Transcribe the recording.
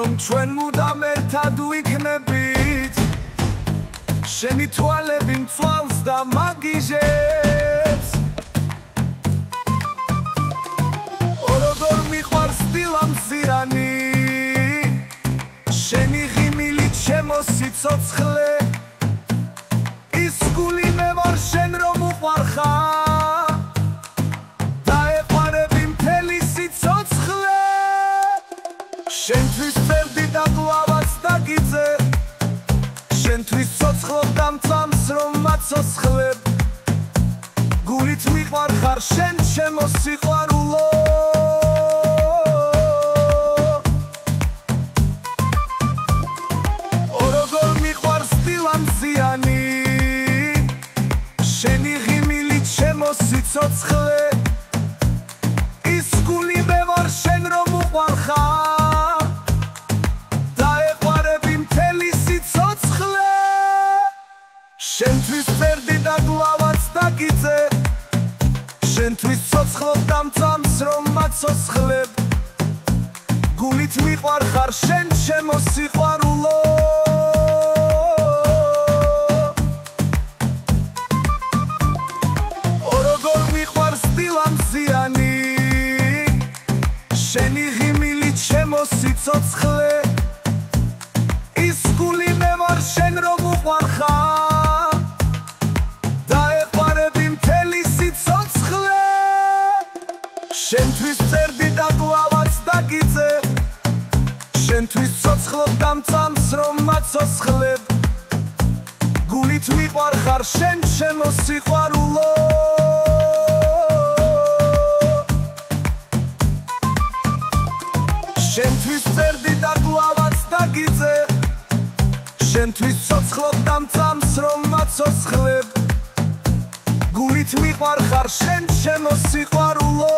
რომ ჩვენ მუდამ ერთად ვიქნებით შენი თვალები მწვავს და მაგიჟებს როგორ მიყვარს დილამზიანი შენი ღიმილით ჩემო სიცოცხლე ის გული მე ვარ შენ რომ უყვარხარ დაეყვარები მთელი სიცოცხლე შენთვის ფერდი და გლავაც დაგიძე შენთვის ცოცხლობ და მწამს რომ მაცოცხლებ გულით მიყვარხარ შენ ჩემო სიყვარულო როგორ მიყვარს დილამზიანი შენი ღიმილით ჩემო სიცოცხლე ის გული მე ვარ შენ რომ უყვარხარ დაეყვარები მთელი სიცოცხლე შენთვის ფერდი და გლავაც დაგიძე შენთვის ცოცხლობ და მწამს რომ მაცოცხლებ გულით მიყვარხარ შენ ჩემო სიყვარულო როგორ მიყვარს დილამზიანი შენი ღიმილით ჩემო სიცოცხლე ის გული მე ვარ შენ რომ უყვარხარ დაეყვარები მთელი სიცოცხლე შენთვის ფერდი და გლავაც დაგიძე შენთვის ცოცხლობ და მწამს რომ მაცოცხლებ გულით მიყვარხარ შენ ჩემო სიყვარულო შენთვის ფერდი და გლავაც დაგიძე შენთვის ცოცხლობ და მწამს რომ მაცოცხლებ გულით მიყვარხარ შენ ჩემო სიყვარულო